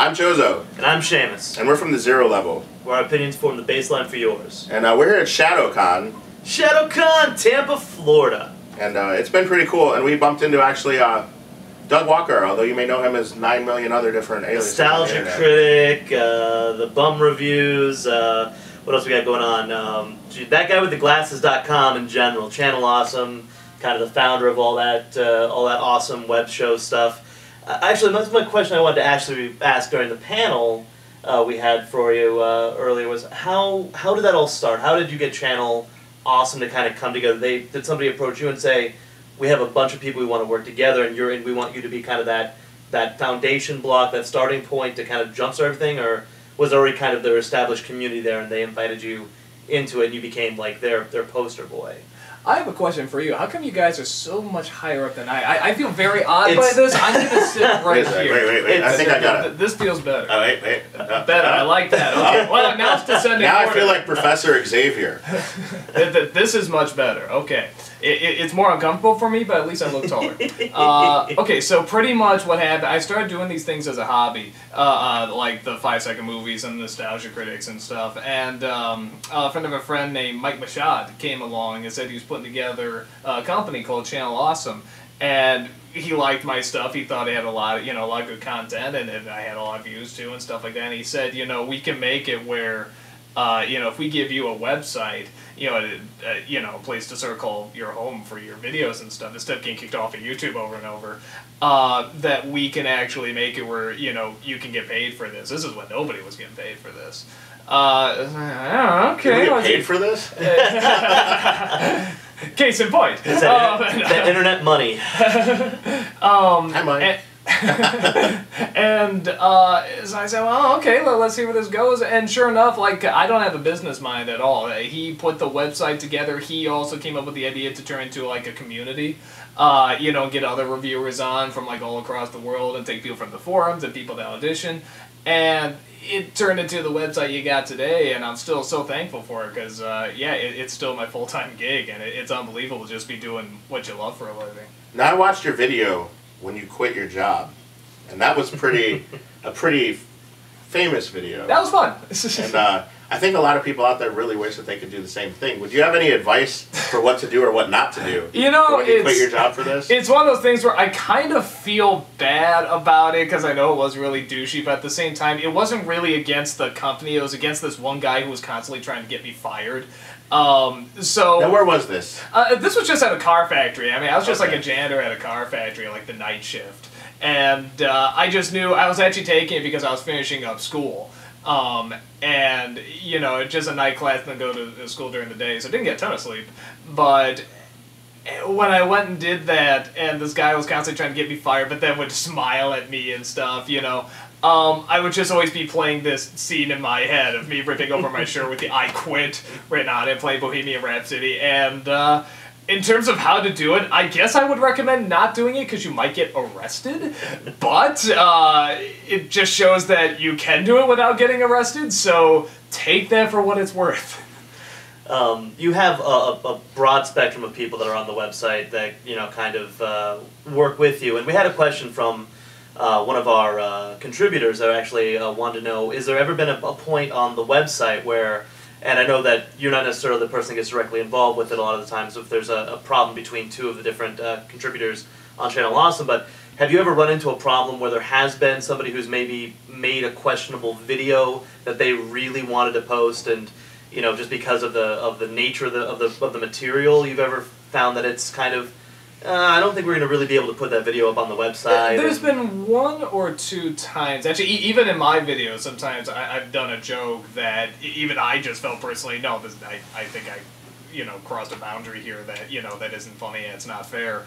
I'm Chozo. And I'm Seamus. And we're from the Zero Level. Where our opinions form the baseline for yours. And we're here at ShadoCon. ShadoCon, Tampa, Florida. And it's been pretty cool. And we bumped into actually Doug Walker, although you may know him as 9 million other different aliases. Nostalgia Critic, the Bum Reviews, what else we got going on? That guy with the glasses.com in general, Channel Awesome, kind of the founder of all that awesome web show stuff. Actually, that's my question I wanted to actually ask during the panel we had for you earlier was how did that all start? How did you get Channel Awesome to kind of come together? Did somebody approach you and say, we have a bunch of people we want to work together and we want you to be kind of that foundation block, that starting point to kind of jumpstart everything, or was it already kind of their established community there and they invited you into it and you became like their poster boy? I have a question for you. How come you guys are so much higher up than I feel very odd by this. I'm going to sit right here. Wait. I think I got it. This feels better. Oh, wait. Better. I like that. Okay. Well, now it's descending. Now I feel like Professor Xavier. This is much better. Okay. It's more uncomfortable for me, but at least I look taller. Okay, so pretty much what happened, I started doing these things as a hobby, like the 5-second movies and Nostalgia Critics and stuff, and a friend of a friend named Mike Mashad came along and said he was putting together a company called Channel Awesome, and he liked my stuff. He thought I had a lot of good content, and I had a lot of views too and stuff like that, and he said, we can make it where if we give you a website, a place to circle your home for your videos and stuff, instead of getting kicked off of YouTube over and over, that we can actually make it where, you can get paid for this. This is when nobody was getting paid for this. Okay. Can we get paid for this? Case in point. It's that internet money. Hi, Mike. And so I said, well, okay, let's see where this goes. And sure enough, I don't have a business mind at all. He put the website together. He also came up with the idea to turn into a community, get other reviewers on from all across the world and take people from the forums and people that audition. And it turned into the website you got today, and I'm still so thankful for it because, it's still my full-time gig, and it's unbelievable to just be doing what you love for a living. Now, I watched your video when you quit your job, and that was a pretty famous video. That was fun. And I think a lot of people out there really wish that they could do the same thing. Would you have any advice for what to do or what not to do? When you quit your job for this? It's one of those things where I kind of feel bad about it because I know it was really douchey, but at the same time, it wasn't really against the company. It was against this one guy who was constantly trying to get me fired. Now, where was this? This was just at a car factory. I mean, I was just a janitor at a car factory, the night shift. And I just knew I was actually taking it because I was finishing up school. And, it's just a night class and then go to school during the day, so I didn't get a ton of sleep. But when I went and did that, and this guy was constantly trying to get me fired, but then would smile at me and stuff, I would just always be playing this scene in my head of me ripping over my shirt with the I quit written on it, playing Bohemian Rhapsody, and in terms of how to do it, I guess I would recommend not doing it because you might get arrested, but it just shows that you can do it without getting arrested, so take that for what it's worth. You have a broad spectrum of people that are on the website that, kind of work with you, and we had a question from one of our contributors that actually wanted to know, is there ever been a point on the website where, and I know that you're not necessarily the person that gets directly involved with it a lot of the times if there's a problem between two of the different contributors on Channel Awesome, but have you ever run into a problem where there has been somebody who's maybe made a questionable video that they really wanted to post and, just because of the nature of the material, you've ever found that it's kind of, I don't think we're going to really be able to put that video up on the website. There's been 1 or 2 times, actually, even in my videos, sometimes I've done a joke that even I just felt personally, no, I think I, crossed a boundary here that, that isn't funny and it's not fair.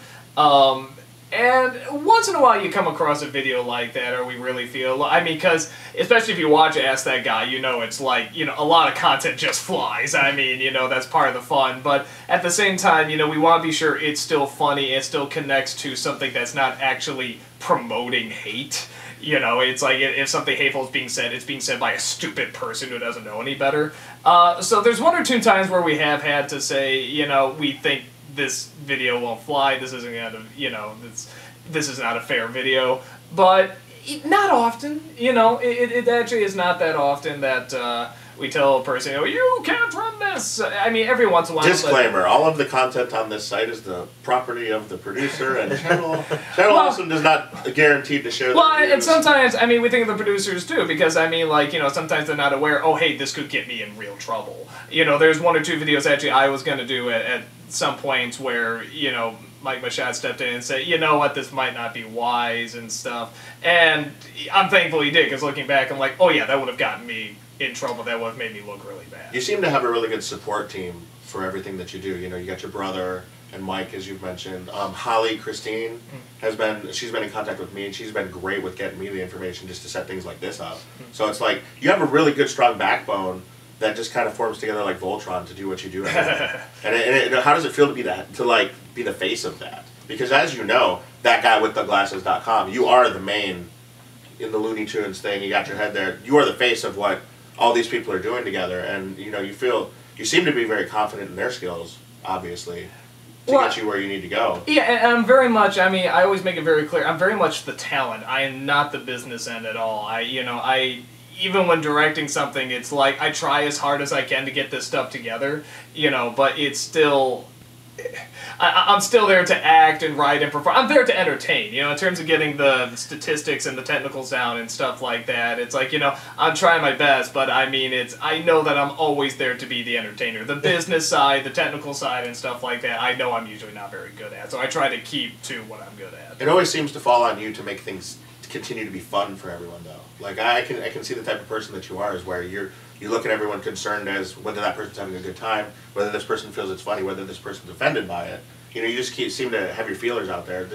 And once in a while you come across a video like that, or we really feel, I mean, because, especially if you watch Ask That Guy, it's a lot of content just flies. I mean, that's part of the fun. But at the same time, we want to be sure it's still funny, it still connects to something that's not actually promoting hate. It's like if something hateful is being said, it's being said by a stupid person who doesn't know any better. So there's 1 or 2 times where we have had to say, we think this video won't fly, this isn't gonna, this is not a fair video. But Not often, you know. It actually is not that often that we tell a person, oh, you can't run this. I mean, every once in a while. Disclaimer: all of the content on this site is the property of the producer, and Channel Awesome does not guarantee to share. Well, and sometimes, I mean, we think of the producers too, because I mean, like, you know, sometimes they're not aware. Oh, hey, this could get me in real trouble. You know, there's 1 or 2 videos actually I was gonna do at some points where, you know, Mike Machad stepped in and said, you know what, this might not be wise and stuff. And I'm thankful he did, because looking back, I'm like, oh yeah, that would have gotten me in trouble. That would have made me look really bad. You seem to have a really good support team for everything that you do. You know, you got your brother and Mike, as you've mentioned. Holly, Christine, she's been in contact with me, and she's been great with getting me the information just to set things like this up. So it's like, you have a really good, strong backbone that just kind of forms together like Voltron to do what you do. And how does it feel to be be the face of that? Because as you know, that guy with the glasses.com, you are the main in the Looney Tunes thing. You got your head there. You are the face of what all these people are doing together, and you know, you seem to be very confident in their skills, obviously, to get you where you need to go. Yeah, and I'm very much, I mean, I always make it very clear, I'm very much the talent. I am not the business end at all. Even when directing something, it's like I try as hard as I can to get this stuff together, you know, but it's still, I'm still there to act and write and perform. I'm there to entertain, you know, in terms of getting the statistics and the technicals down and stuff like that. It's like, you know, I'm trying my best, but I mean, I know that I'm always there to be the entertainer. The business side, the technical side and stuff like that, I know I'm usually not very good at, so I try to keep to what I'm good at. It always seems to fall on you to make things continue to be fun for everyone, though. Like, I can see the type of person that you are, is where you look at everyone concerned as whether that person's having a good time, whether this person feels it's funny, whether this person's offended by it. You know, you just seem to have your feelers out there.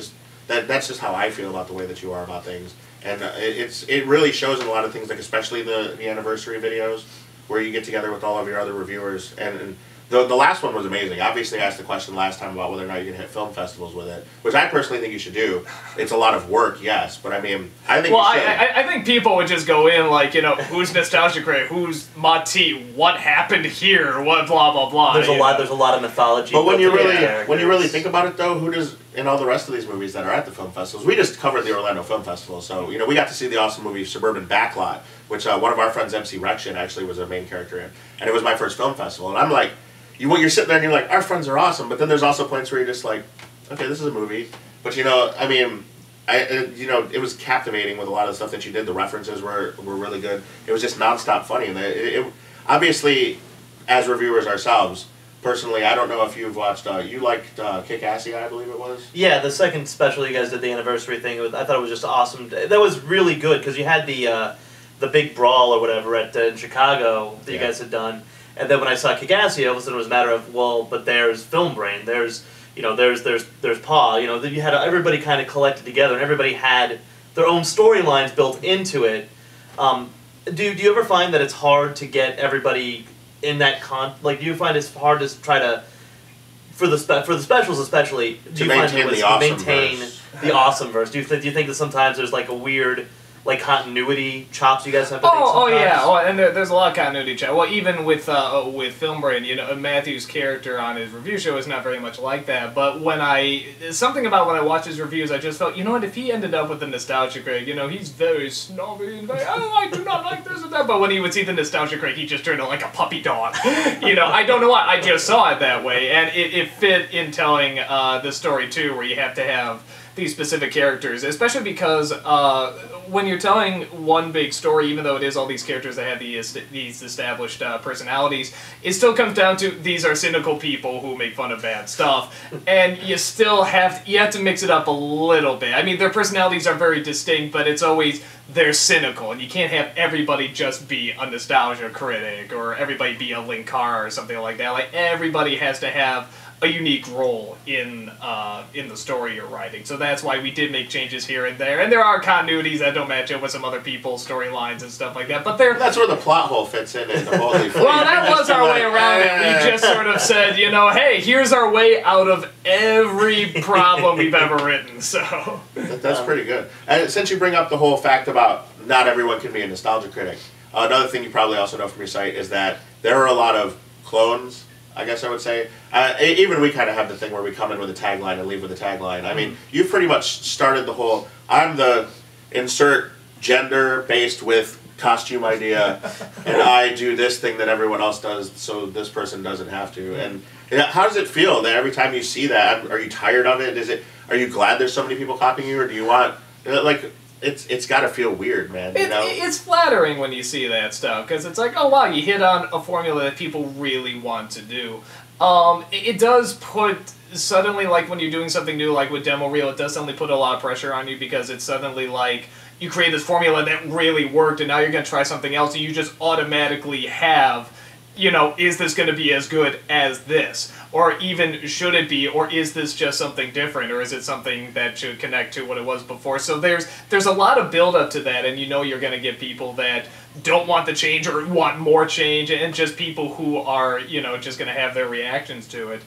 That's just how I feel about the way that you are about things. And it really shows in a lot of things, like especially the anniversary videos, where you get together with all of your other reviewers. And the last one was amazing. Obviously, I asked the question last time about whether or not you can hit film festivals with it, which I personally think you should do. It's a lot of work, yes, but I mean, I think you should. I think people would just go in like, you know, who's Nostalgia Cray, who's Mati, what happened here, what blah blah blah. There's a lot of mythology. But when you really think about it, though, who does in all the rest of these movies that are at the film festivals? We just covered the Orlando Film Festival, so you know we got to see the awesome movie Suburban Backlot, which one of our friends, MC Rection, actually was a main character in, and it was my first film festival, and I'm like. You're sitting there and you're like, our friends are awesome, but then there's also points where you're just like, okay, this is a movie. But you know, I mean, it was captivating with a lot of the stuff that you did. The references were really good. It was just nonstop funny, and obviously, as reviewers ourselves, personally, I don't know if you've watched. You liked Kick-Assy, I believe it was. Yeah, the second special you guys did, the anniversary thing. I thought it was just awesome. That was really good because you had the big brawl or whatever in Chicago that you guys had done. And then when I saw Kick-Assy, all of a sudden it was a matter of, well, but there's Film Brain, there's Paw, you know, you had everybody kind of collected together, and everybody had their own storylines built into it. Do you ever find that it's hard to get everybody in that do you find it's hard to try to, for the specials especially, do you find it was to maintain the awesomeverse? Do you think that sometimes there's like a weird continuity chops you guys have to make sometimes? Oh yeah, and there's a lot of continuity chops. Well, even with Film Brain, you know, Matthew's character on his review show is not very much like that. But something about when I watch his reviews, I just felt, you know what, if he ended up with the Nostalgia Craig, you know, he's very snobby and very, I do not like this or that. But when he would see the Nostalgia Craig, he just turned out like a puppy dog. You know, I don't know why, I just saw it that way, and it fit in telling the story too, where you have to have these specific characters, especially because when you're telling one big story, even though it is all these characters that have these established personalities, it still comes down to these are cynical people who make fun of bad stuff, and you still have to mix it up a little bit. I mean, their personalities are very distinct, but it's always they're cynical, and you can't have everybody just be a nostalgia critic or everybody be a linkar or something like that. Like, everybody has to have a unique role in the story you're writing. So that's why we did make changes here and there. And there are continuities that don't match up with some other people's storylines and stuff like that. But that's where the plot hole fits in the Holy Fleet. Well, that was our way around it. We just sort of said, you know, hey, here's our way out of every problem we've ever written. So that's pretty good. And since you bring up the whole fact about not everyone can be a nostalgia critic, another thing you probably also know from your site is that there are a lot of clones, I guess I would say. Even we kind of have the thing where we come in with a tagline and leave with a tagline. I mean, you've pretty much started the whole, I'm the insert gender based with costume idea, and I do this thing that everyone else does, so this person doesn't have to. And how does it feel that every time you see that? Are you tired of it? Are you glad there's so many people copying you, or do you want like? It's got to feel weird, man. You know? It's flattering when you see that stuff, because it's like, oh wow, you hit on a formula that people really want to do. It does put, suddenly, like when you're doing something new, like with demo reel, it does suddenly put a lot of pressure on you, because it's suddenly like, you create this formula that really worked, and now you're going to try something else, and you just automatically have, you know, is this going to be as good as this? Or even, should it be? Or is this just something different? Or is it something that should connect to what it was before? So there's a lot of build-up to that, and you know you're going to get people that don't want the change or want more change, and just people who are, you know, just going to have their reactions to it.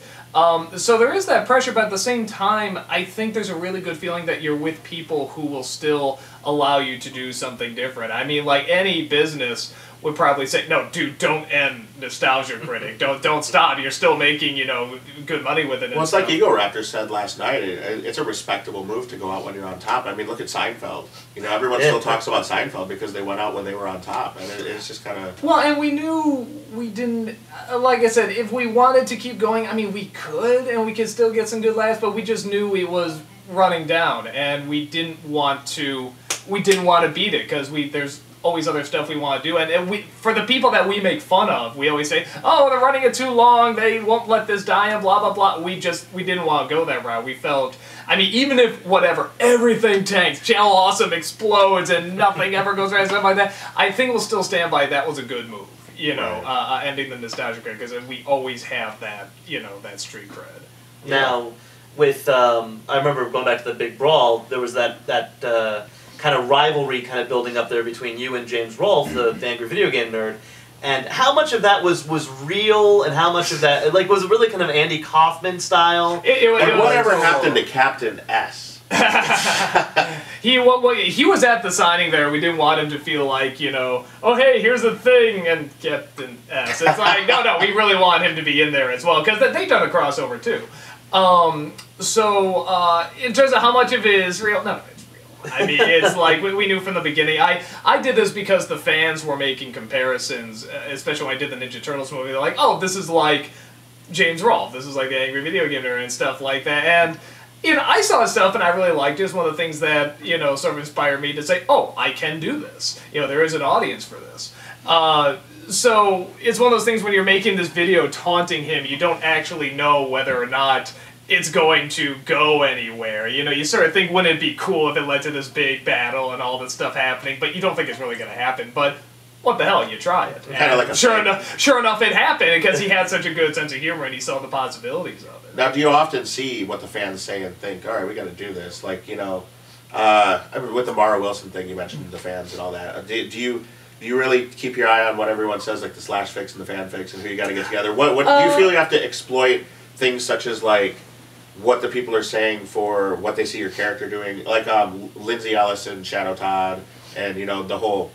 So there is that pressure, but at the same time, I think there's a really good feeling that you're with people who will still allow you to do something different. I mean, like any business would probably say, no, dude, don't end Nostalgia Critic. Don't stop. You're still making, you know, good money with it. Well, it's like Ego Raptor said last night. It's a respectable move to go out when you're on top. I mean, look at Seinfeld. You know, everyone still talks about Seinfeld because they went out when they were on top, and it's just kind of... Well, and we knew we didn't... Like I said, if we wanted to keep going, I mean, we could, and we could still get some good laughs, but we just knew it was running down, and we didn't want to beat it, because there's always other stuff we want to do, and we, for the people that we make fun of, we always say, oh, they're running it too long, they won't let this die, and blah blah blah. We didn't want to go that route. We felt, I mean, even if whatever, everything tanks, Channel Awesome explodes, and nothing ever goes right, stuff like that, I think we'll still stand by that was a good move, you know, ending the Nostalgia Cred, because we always have that, you know, that street cred. Now, with I remember going back to the big brawl, there was that kind of rivalry kind of building up there between you and James Rolfe, the angry video game nerd. And how much of that was real, and how much of that, like, was it really kind of Andy Kaufman style? And whatever happened to Captain S? He was at the signing there. We didn't want him to feel like, you know, oh hey, here's the thing, and Captain S. It's like, no, we really want him to be in there as well, because they've done a crossover too. So in terms of how much of it is real, no. I mean, it's like, we knew from the beginning. I did this because the fans were making comparisons, especially when I did the Ninja Turtles movie. They're like, oh, this is like James Rolfe. This is like the angry video game nerd and stuff like that. And, you know, I saw stuff and I really liked it. It's one of the things that, you know, sort of inspired me to say, oh, I can do this. You know, there is an audience for this. So it's one of those things when you're making this video taunting him, you don't actually know whether or not it's going to go anywhere. You know, you sort of think, wouldn't it be cool if it led to this big battle and all this stuff happening, but you don't think it's really going to happen. But what the hell, you try it. Kind of like sure enough, it happened, because he had such a good sense of humor and he saw the possibilities of it. Now, do you often see what the fans say and think, all right, we got to do this? Like, you know, with the Mara Wilson thing, you mentioned the fans and all that. Do you really keep your eye on what everyone says, like the slash fics and the fan fics, and who you got to get together? What do you feel you have to exploit things such as, like, what the people are saying for what they see your character doing, like Lindsay Ellis and Shadow Todd, and, you know,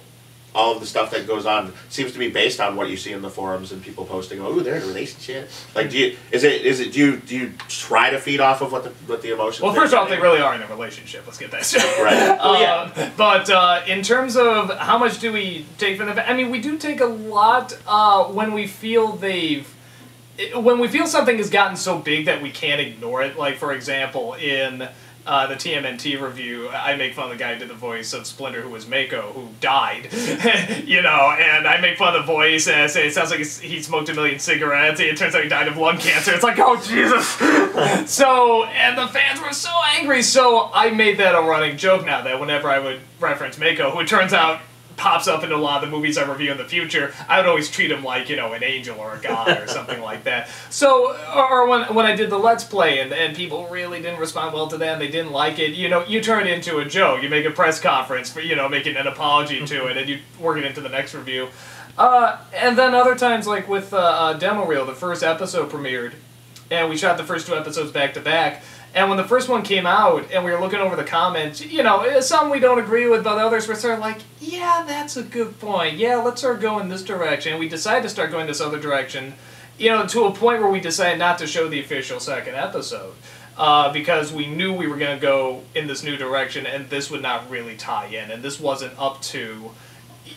all of the stuff that goes on seems to be based on what you see in the forums and people posting, oh, they're in a relationship. Like, do you try to feed off of what the emotions? Well, first off, they really are in a relationship. Let's get that straight. Right. But in terms of how much do we take from the, I mean, we do take a lot when we feel something has gotten so big that we can't ignore it. Like, for example, in the TMNT review, I make fun of the guy who did the voice of Splinter, who was Mako, who died. You know, and I make fun of the voice, and I say it sounds like he smoked 1 million cigarettes, and it turns out he died of lung cancer. It's like, oh, Jesus! So, and the fans were so angry, so I made that a running joke now, that whenever I would reference Mako, who it turns out pops up into a lot of the movies I review in the future, I would always treat him like, you know, an angel or a god or something like that. So, or when I did the Let's Play and people really didn't respond well to that and they didn't like it, you know, you turn it into a joke. You make a press conference for, you know, making an apology to it, and you work it into the next review. And then other times, like with Demo Reel, the first episode premiered, and we shot the first 2 episodes back to back. And when the first one came out, and we were looking over the comments, you know, some we don't agree with, but others were sort of like, yeah, that's a good point. Yeah, let's start going this direction. And we decided to start going this other direction. you know, to a point where we decided not to show the official second episode. Because we knew we were going to go in this new direction, and this would not really tie in, and this wasn't up to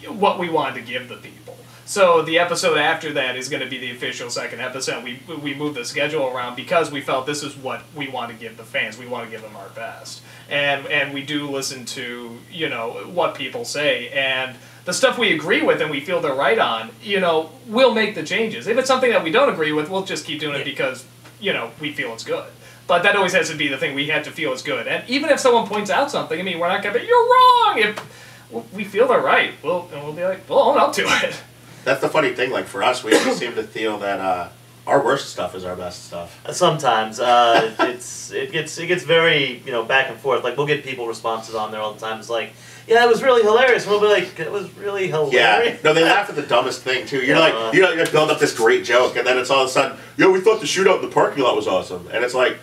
what we wanted to give the people. So the episode after that is going to be the official second episode. We moved the schedule around because we felt this is what we want to give the fans. We want to give them our best. And we do listen to, you know, what people say. And the stuff we agree with and we feel they're right on, you know, we'll make the changes. If it's something that we don't agree with, we'll just keep doing it because, you know, we feel it's good. But that always has to be the thing. We have to feel it's good. And even if someone points out something, I mean, we're not going to be, you're wrong! If we feel they're right, we'll be like, we'll own up to it. That's the funny thing, like, for us, we always seem to feel that our worst stuff is our best stuff. Sometimes it gets very, you know, back and forth. Like, we'll get people responses on there all the time. It's like, yeah, it was really hilarious. And we'll be like, it was really hilarious. Yeah, no, they laugh at the dumbest thing too. You're like, you build up this great joke, and then it's all of a sudden, yo, we thought the shootout in the parking lot was awesome, and it's like,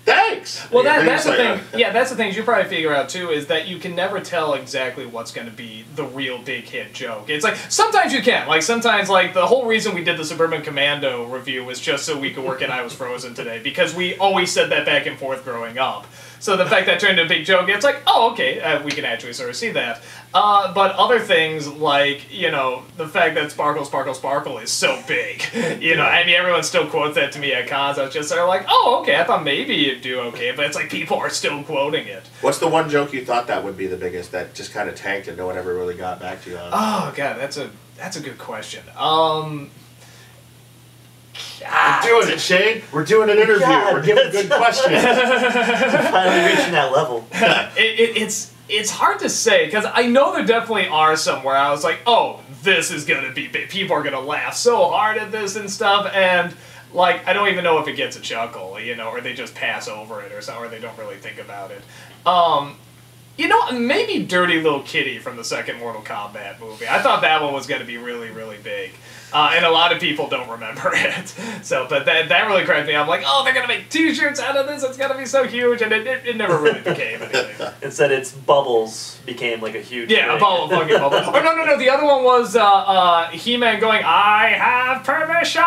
thanks. Well, that's the thing. Yeah, that's the thing you probably figure out too, is that you can never tell exactly what's going to be the real big hit joke. It's like sometimes you can. Like sometimes, like the whole reason we did the Suburban Commando review was just so we could work in I Was Frozen today, because we always said that back and forth growing up. So the fact that turned into a big joke, it's like, oh, okay, we can actually sort of see that. But other things like, you know, the fact that Sparkle, Sparkle, Sparkle is so big. You know, I mean, everyone still quotes that to me at cons. I was just sort of like, oh, okay, I thought maybe you'd do okay. But it's like people are still quoting it. What's the one joke you thought that would be the biggest that just kind of tanked and no one ever really got back to you on? Oh, God, that's a good question. We're doing it, Shane. We're doing an interview. God, we're giving good questions. We're finally reaching that level. It's hard to say, because I know there definitely are some where I was like, oh, this is going to be big. People are going to laugh so hard at this and stuff, and, like, I don't even know if it gets a chuckle, you know, or they just pass over it or something, or they don't really think about it. You know, maybe Dirty Little Kitty from the second Mortal Kombat movie. I thought that one was going to be really, really big. And a lot of people don't remember it. So, but that really cracked me up. I'm like, oh, they're going to make t-shirts out of this. It's going to be so huge. And it never really became anything. Instead, its Bubbles became like a huge Yeah, thing. a fucking bubble. Oh, no. The other one was He-Man going, I have permission.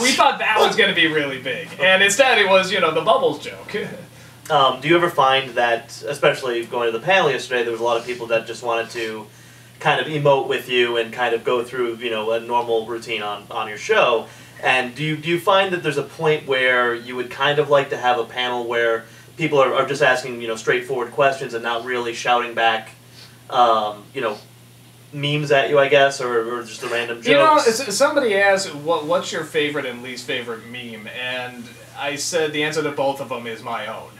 We thought that was going to be really big. And instead, it was, you know, the Bubbles joke. Do you ever find that, especially going to the panel yesterday, there was a lot of people that just wanted to kind of emote with you and kind of go through, you know, a normal routine on your show? And do you find that there's a point where you would kind of like to have a panel where people are just asking, you know, straightforward questions and not really shouting back, you know, memes at you, I guess, or just the random jokes? You know, somebody asked, what's your favorite and least favorite meme? And I said the answer to both of them is my own.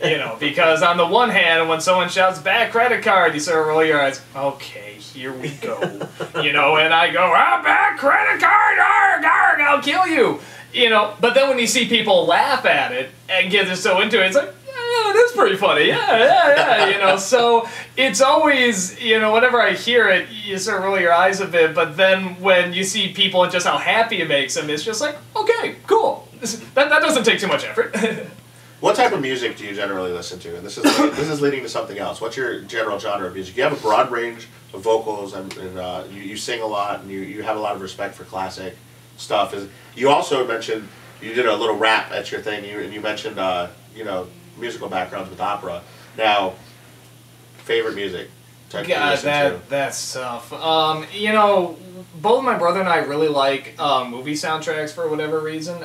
You know, because on the one hand, when someone shouts back credit card, you sort of roll your eyes, okay, here we go. You know, and I go, back credit card, arg, I'll kill you. You know, but then when you see people laugh at it and get so into it, it's like, yeah, that's pretty funny. Yeah, you know, so it's always, you know, whenever I hear it, you sort of roll your eyes a bit, but then when you see people and just how happy it makes them, it's just like, okay, cool. That doesn't take too much effort. What type of music do you generally listen to? And this is leading to something else. What's your general genre of music? You have a broad range of vocals, and you sing a lot, and you have a lot of respect for classic stuff. You also mentioned you did a little rap at your thing, and you mentioned you know, musical backgrounds with opera. Now, favorite music type you listen to? That's tough. You know, both my brother and I really like movie soundtracks for whatever reason.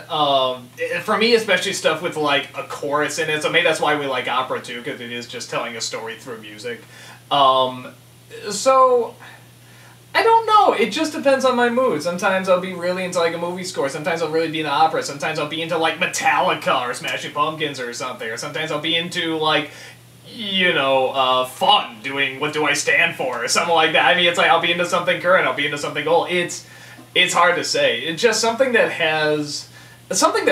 For me, especially stuff with like a chorus in it. So maybe that's why we like opera too, because it is just telling a story through music. So I don't know. It just depends on my mood. Sometimes I'll be really into like a movie score. Sometimes I'll really be into opera. Sometimes I'll be into like Metallica or Smashing Pumpkins or something. Or sometimes I'll be into like, you know, fun, doing What Do I Stand For, or something like that. I mean, it's like, I'll be into something current, I'll be into something old. It's hard to say. It's just something that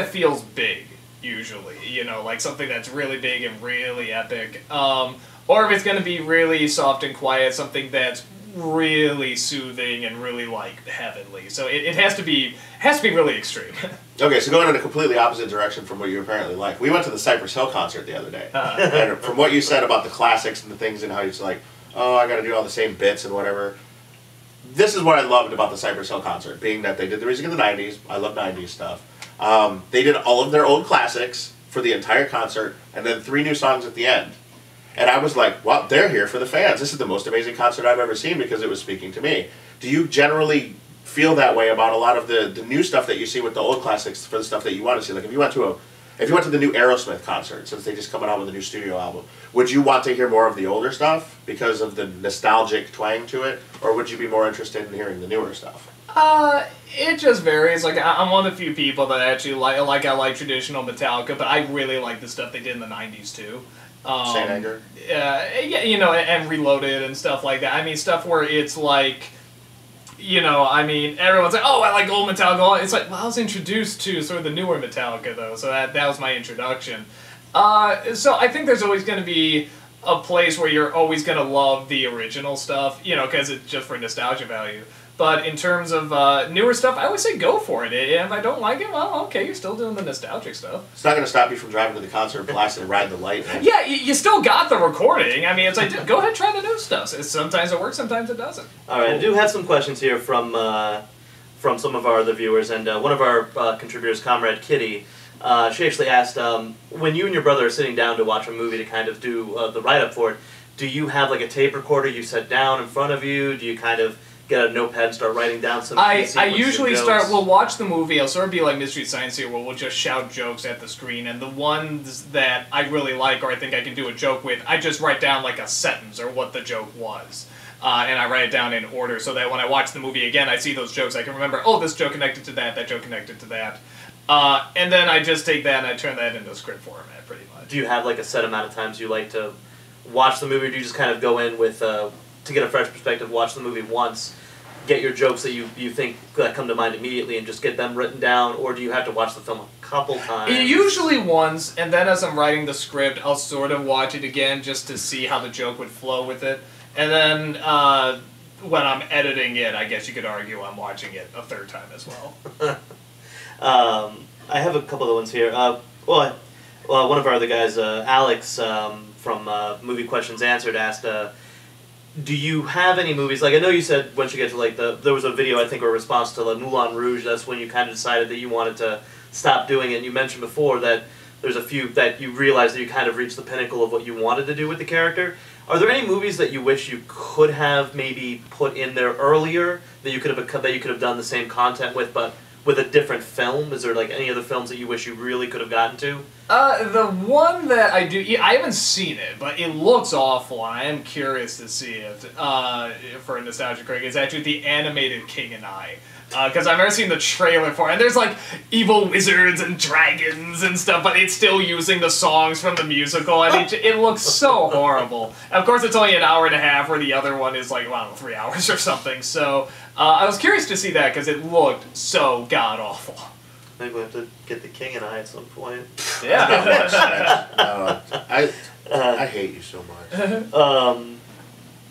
feels big, usually, you know, like something that's really big and really epic. Or if it's going to be really soft and quiet, something that's really soothing and really, like, heavenly. So it has to be really extreme. Okay, so going in a completely opposite direction from what you apparently like. We went to the Cypress Hill concert the other day. And from what you said about the classics and the things and how you're like, oh, I got to do all the same bits and whatever, this is what I loved about the Cypress Hill concert, being that they did the music in the 90s. I love 90s stuff. They did all of their old classics for the entire concert, and then 3 new songs at the end. And I was like, wow, they're here for the fans. This is the most amazing concert I've ever seen because it was speaking to me. Do you generally feel that way about a lot of the new stuff that you see with the old classics for the stuff that you want to see? Like if you went to the new Aerosmith concert, since they just coming out with a new studio album, would you want to hear more of the older stuff because of the nostalgic twang to it, or would you be more interested in hearing the newer stuff? It just varies. Like, I'm one of the few people that actually I like traditional Metallica, but I really like the stuff they did in the 90s, too. Saint Anger? Yeah, you know, and Reloaded and stuff like that. I mean, stuff where it's like, you know, I mean, everyone's like, oh, I like old Metallica. It's like, well, I was introduced to sort of the newer Metallica, though, so that was my introduction. So I think there's always going to be a place where you're always going to love the original stuff, you know, because it's just for nostalgia value. But in terms of newer stuff, I would say go for it. And if I don't like it, well, okay, you're still doing the nostalgic stuff. It's not going to stop you from driving to the concert, blasting and riding the light. Man. Yeah, you still got the recording. I mean, it's like, go ahead, try the new stuff. Sometimes it works, sometimes it doesn't. All right, I do have some questions here from some of our other viewers, and one of our contributors, Comrade Kitty, she actually asked, when you and your brother are sitting down to watch a movie to kind of do the write-up for it, do you have like a tape recorder you set down in front of you? Do you kind of get a notepad and start writing down some I usually we'll watch the movie, I'll sort of be like Mystery Science here, where we'll just shout jokes at the screen, and the ones that I really like or I think I can do a joke with, I just write down like a sentence or what the joke was. And I write it down in order so that when I watch the movie again, I see those jokes, I can remember, oh, this joke connected to that joke connected to that. And then I just take that and I turn that into script format, pretty much. Do you have like a set amount of times you like to watch the movie, or do you just kind of go in with, to get a fresh perspective, watch the movie once, get your jokes that you think that come to mind immediately and just get them written down, or do you have to watch the film a couple times? Usually once, and then as I'm writing the script, I'll sort of watch it again just to see how the joke would flow with it. And then when I'm editing it, I guess you could argue I'm watching it a third time as well. I have a couple of ones here. One of our other guys, Alex from Movie Questions Answered, asked, do you have any movies, like I know you said once you get to like there was a video I think or a response to like Moulin Rouge, that's when you kind of decided that you wanted to stop doing it, and you mentioned before that there's a few that you realized that you kind of reached the pinnacle of what you wanted to do with the character. Are there any movies that you wish you could have maybe put in there earlier, that you could have done the same content with, but with a different film? Is there like any other films that you wish you really could have gotten to? The one that I do, I haven't seen it, but it looks awful, and I am curious to see it for a nostalgia crack. It's actually the animated King and I. Because I've never seen the trailer for it, and there's like evil wizards and dragons and stuff, but it's still using the songs from the musical, and it looks so horrible. And of course, it's only an hour and a half, where the other one is like, I don't know, 3 hours or something. So I was curious to see that because it looked so god awful. Maybe we'll have to get the King and I at some point. Yeah. I hate you so much.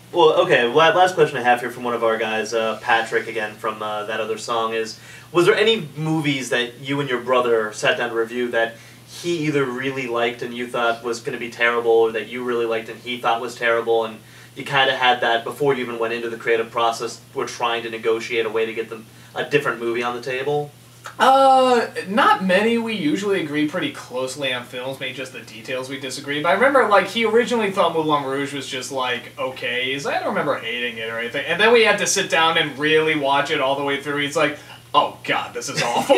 Well, okay, last question I have here from one of our guys, Patrick, again, from that other song is, was there any movies that you and your brother sat down to review that he either really liked and you thought was going to be terrible, or that you really liked and he thought was terrible, and you kind of had that before you even went into the creative process, were trying to negotiate a way to get them a different movie on the table? Not many. We usually agree pretty closely on films, maybe just the details we disagree. But I remember, like, he originally thought Moulin Rouge was just, like, okay. So I don't remember hating it or anything. And then we had to sit down and really watch it all the way through. He's like, oh, God, this is awful.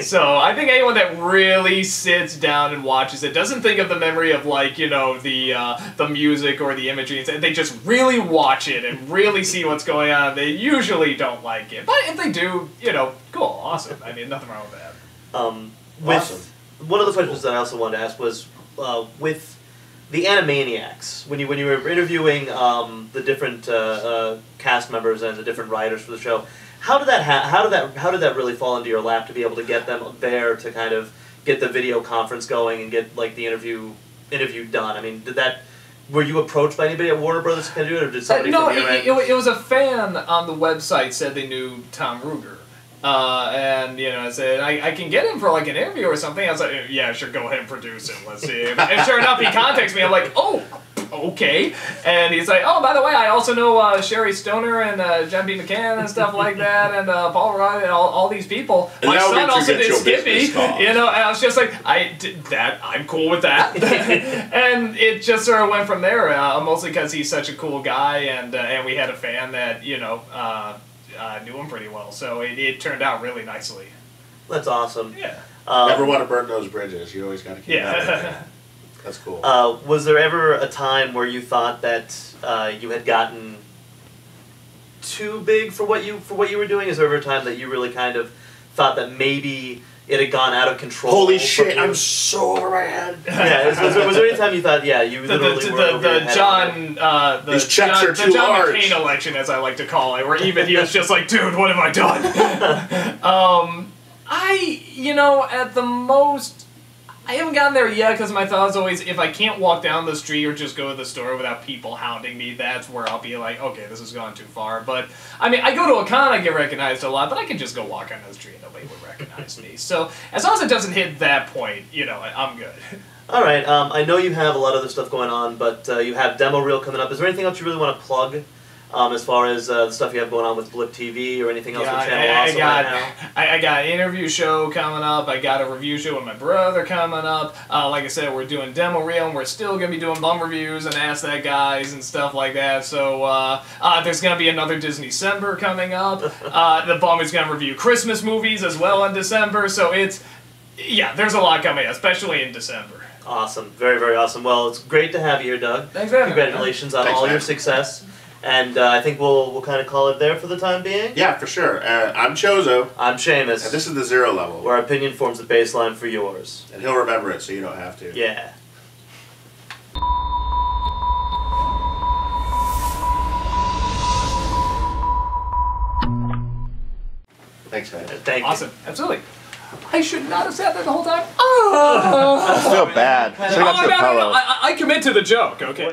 So I think anyone that really sits down and watches it doesn't think of the memory of, like, you know, the music or the imagery. They just really watch it and really see what's going on. They usually don't like it. But if they do, you know, cool, awesome. I mean, nothing wrong with that. Awesome. One of the questions that I also wanted to ask was, with the Animaniacs, when you were interviewing the different cast members and the different writers for the show, how did that really fall into your lap to be able to get them there to kind of get the video conference going and get like the interview done? I mean, were you approached by anybody at Warner Brothers to kind of do it, or did somebody no, from your end? it was a fan on the website said they knew Tom Ruger. And, you know, I said, I can get him for, like, an interview or something. I was like, yeah, sure, go ahead and produce him. Let's see. And sure enough, he contacts me. I'm like, oh, okay. And he's like, oh, by the way, I also know Sherry Stoner and John B. McCann and stuff like that, and Paul Rudd and all these people. And My now son get also your did Skippy, business card. you know, and I was just like, I did that, I'm cool with that. And it just sort of went from there, mostly because he's such a cool guy, and we had a fan that, you know, knew him pretty well, so it turned out really nicely. That's awesome. Yeah. Never want to burn those bridges. You always got to keep that in there. That's cool. Was there ever a time where you thought that you had gotten too big for what you were doing? Is there ever a time that you really kind of thought that maybe it had gone out of control? Holy shit! I'm so over my head. Yeah. Was there any time you thought, yeah, you literally were over your head on it? These checks are too the John large. McCain election, as I like to call it, where even he was just like, dude, what have I done? You know, at the most, I haven't gotten there yet because my thought is always, if I can't walk down the street or just go to the store without people hounding me, that's where I'll be like, okay, this has gone too far. But, I mean, I go to a con, I get recognized a lot, but I can just go walk on the street and nobody would recognize me. So, as long as it doesn't hit that point, you know, I'm good. All right. I know you have a lot of other stuff going on, but you have demo reel coming up. Is there anything else you really want to plug? As far as the stuff you have going on with Blip TV or anything else with Channel Awesome right now? I got an interview show coming up. I got a review show with my brother coming up. Like I said, we're doing demo reel, and we're still going to be doing bum reviews and Ask That Guys and stuff like that. So there's going to be another Disney-cember coming up. The bum is going to review Christmas movies as well in December. So there's a lot coming, especially in December. Awesome. Very, very awesome. Well, it's great to have you here, Doug. Thanks for having me. Congratulations on all your success. And I think we'll kind of call it there for the time being. Yeah, for sure. I'm Chozo. I'm Seamus. And this is the Zero Level. Where our opinion forms the baseline for yours. And he'll remember it so you don't have to. Yeah. Thanks, man. Thank you. Awesome. Absolutely. I should not have sat there the whole time. I feel bad. Should have got to a pillow. I commit to the joke, okay?